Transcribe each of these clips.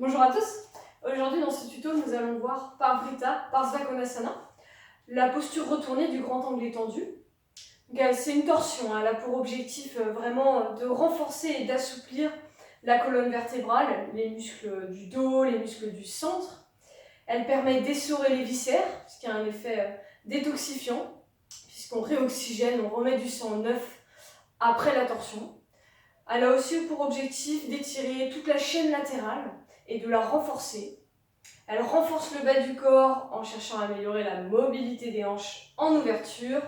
Bonjour à tous. Aujourd'hui dans ce tuto nous allons voir par Vrita, Parsvakonasana, la posture retournée du grand angle étendu. C'est une torsion, elle a pour objectif vraiment de renforcer et d'assouplir la colonne vertébrale, les muscles du dos, les muscles du centre. Elle permet d'essorer les viscères, ce qui a un effet détoxifiant, puisqu'on réoxygène, on remet du sang neuf après la torsion. Elle a aussi pour objectif d'étirer toute la chaîne latérale et de la renforcer. Elle renforce le bas du corps en cherchant à améliorer la mobilité des hanches en ouverture.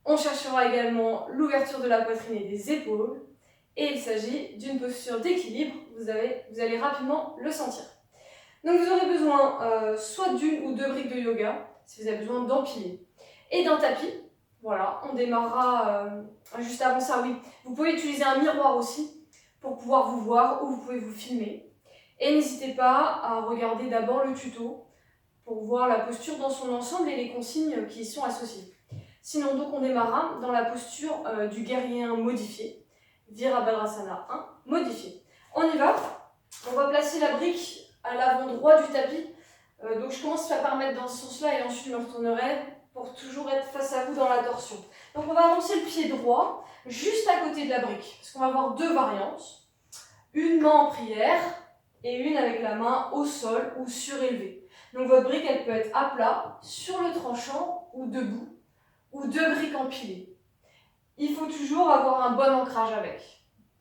On cherchera également l'ouverture de la poitrine et des épaules. Et il s'agit d'une posture d'équilibre, vous allez rapidement le sentir. Donc vous aurez besoin soit d'une ou deux briques de yoga, si vous avez besoin d'empiler, et d'un tapis. Voilà, on démarrera juste avant ça, oui. Vous pouvez utiliser un miroir aussi pour pouvoir vous voir ou vous pouvez vous filmer. Et n'hésitez pas à regarder d'abord le tuto pour voir la posture dans son ensemble et les consignes qui y sont associées. Sinon, donc, on démarrera dans la posture du guerrier 1 modifié, Virabhadrasana 1 modifié. On y va. On va placer la brique à l'avant droit du tapis. Donc je commence par mettre dans ce sens-là et ensuite je me retournerai pour toujours être face à vous dans la torsion. Donc on va avancer le pied droit juste à côté de la brique, parce qu'on va avoir deux variantes. Une main en prière et une avec la main au sol ou surélevée. Donc votre brique, elle peut être à plat, sur le tranchant ou debout, ou deux briques empilées. Il faut toujours avoir un bon ancrage avec,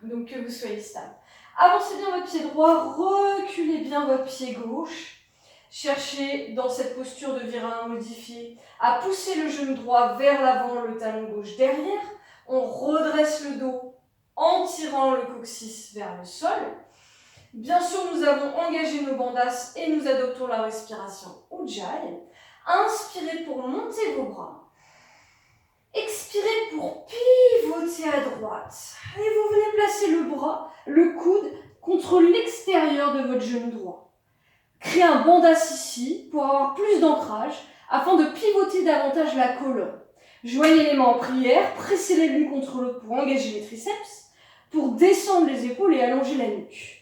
donc que vous soyez stable. Avancez bien votre pied droit, reculez bien votre pied gauche. Cherchez dans cette posture de virin modifié à pousser le genou droit vers l'avant, le talon gauche derrière. On redresse le dos en tirant le coccyx vers le sol. Bien sûr, nous avons engagé nos bandhas et nous adoptons la respiration Ujjayi. Inspirez pour monter vos bras. Expirez pour pivoter à droite. Et vous venez placer le bras, le coude, contre l'extérieur de votre genou droit. Créez un bandhas ici pour avoir plus d'ancrage afin de pivoter davantage la colonne. Joignez les mains en prière, pressez les l'une contre l'autre pour engager les triceps, pour descendre les épaules et allonger la nuque.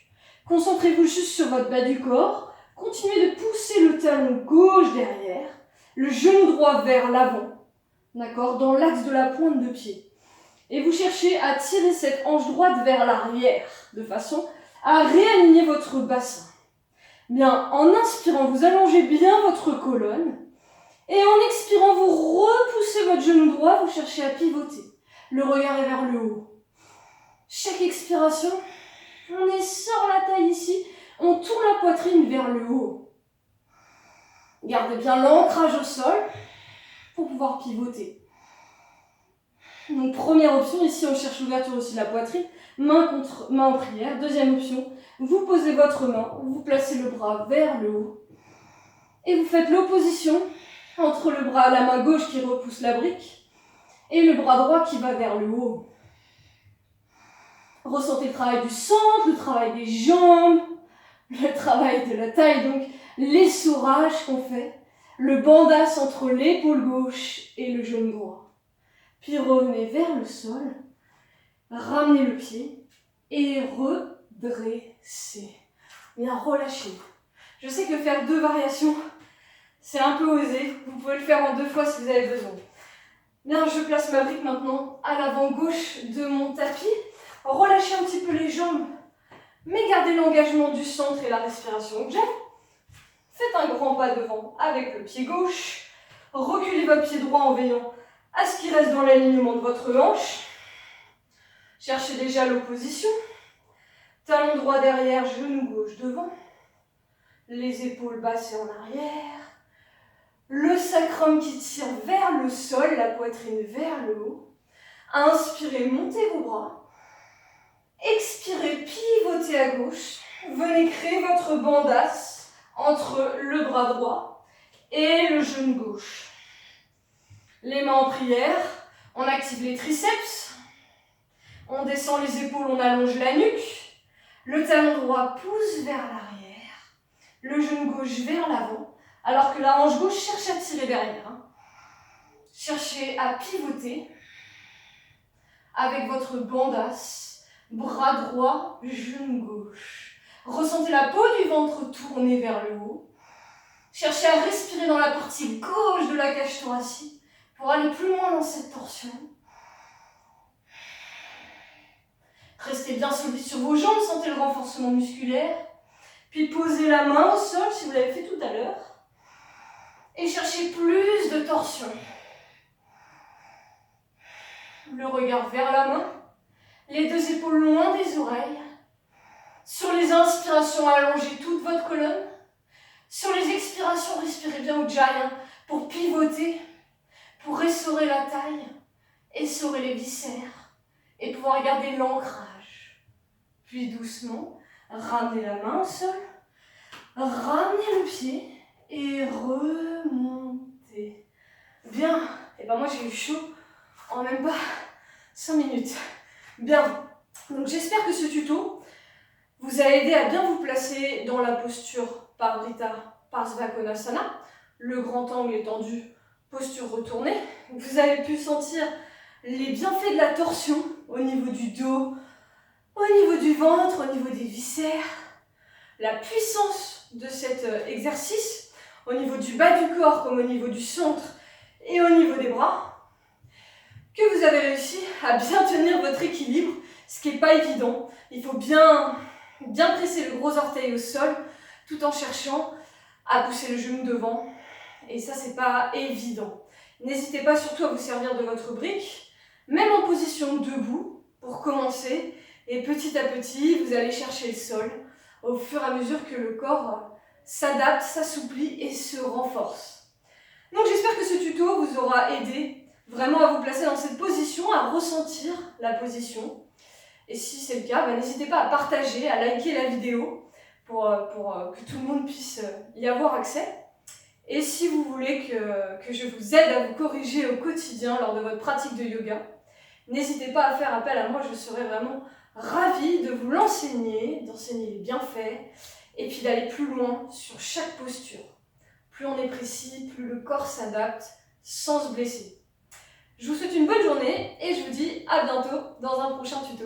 Concentrez-vous juste sur votre bas du corps. Continuez de pousser le talon gauche derrière, le genou droit vers l'avant, d'accord, dans l'axe de la pointe de pied. Et vous cherchez à tirer cette hanche droite vers l'arrière, de façon à réaligner votre bassin. Bien, en inspirant, vous allongez bien votre colonne. Et en expirant, vous repoussez votre genou droit, vous cherchez à pivoter. Le regard est vers le haut. Chaque expiration, on essore la taille ici, on tourne la poitrine vers le haut. Gardez bien l'ancrage au sol pour pouvoir pivoter. Donc première option, ici on cherche l'ouverture aussi de la poitrine, main en prière. Deuxième option, vous posez votre main, vous placez le bras vers le haut et vous faites l'opposition entre la main gauche qui repousse la brique et le bras droit qui va vers le haut. Ressentez le travail du centre, le travail des jambes, le travail de la taille, donc l'essorage qu'on fait, le bandhas entre l'épaule gauche et le genou droit. Puis revenez vers le sol, ramenez le pied et redressez. Bien, relâchez. Je sais que faire deux variations, c'est un peu osé. Vous pouvez le faire en 2 fois si vous avez besoin. Bien, je place ma brique maintenant à l'avant gauche de mon tapis. Relâchez un petit peu les jambes, mais gardez l'engagement du centre et la respiration Ujjayi. Faites un grand pas devant avec le pied gauche. Reculez votre pied droit en veillant à ce qu'il reste dans l'alignement de votre hanche. Cherchez déjà l'opposition. Talon droit derrière, genou gauche devant. Les épaules basses et en arrière. Le sacrum qui tire vers le sol, la poitrine vers le haut. Inspirez, montez vos bras. Expirez, pivotez à gauche. Venez créer votre bandhas entre le bras droit et le genou gauche. Les mains en prière, on active les triceps, on descend les épaules, on allonge la nuque, le talon droit pousse vers l'arrière, le genou gauche vers l'avant, alors que la hanche gauche cherche à tirer derrière. Cherchez à pivoter avec votre bandhas, bras droit, genou gauche. Ressentez la peau du ventre tournée vers le haut. Cherchez à respirer dans la partie gauche de la cage thoracique pour aller plus loin dans cette torsion. Restez bien solide sur vos jambes, sentez le renforcement musculaire. Puis posez la main au sol si vous l'avez fait tout à l'heure. Et cherchez plus de torsion. Le regard vers la main. Les deux épaules loin des oreilles. Sur les inspirations, allongez toute votre colonne. Sur les expirations, respirez bien Ujjayi pour pivoter, pour essorer la taille, essorer les viscères et pouvoir garder l'ancrage. Puis doucement, ramenez la main au sol, ramenez le pied et remontez. Bien, et ben moi j'ai eu chaud en même pas 5 minutes. Bien, donc j'espère que ce tuto vous a aidé à bien vous placer dans la posture Parivrtta Parsvakonasana, le grand angle étendu, posture retournée. Vous avez pu sentir les bienfaits de la torsion au niveau du dos, au niveau du ventre, au niveau des viscères, la puissance de cet exercice au niveau du bas du corps comme au niveau du centre et au niveau des bras, que vous avez réussi à bien tenir votre équilibre, ce qui n'est pas évident. Il faut bien presser le gros orteil au sol tout en cherchant à pousser le genou devant. Et ça, c'est pas évident. N'hésitez pas surtout à vous servir de votre brique, même en position debout, pour commencer. Et petit à petit, vous allez chercher le sol au fur et à mesure que le corps s'adapte, s'assouplit et se renforce. Donc j'espère que ce tuto vous aura aidé vraiment à vous placer dans cette position, à ressentir la position. Et si c'est le cas, n'hésitez pas à partager, à liker la vidéo pour que tout le monde puisse y avoir accès. Et si vous voulez que je vous aide à vous corriger au quotidien lors de votre pratique de yoga, n'hésitez pas à faire appel à moi, je serai vraiment ravie de vous l'enseigner, d'enseigner les bienfaits et puis d'aller plus loin sur chaque posture. Plus on est précis, plus le corps s'adapte sans se blesser. Je vous souhaite une bonne journée et je vous dis à bientôt dans un prochain tuto.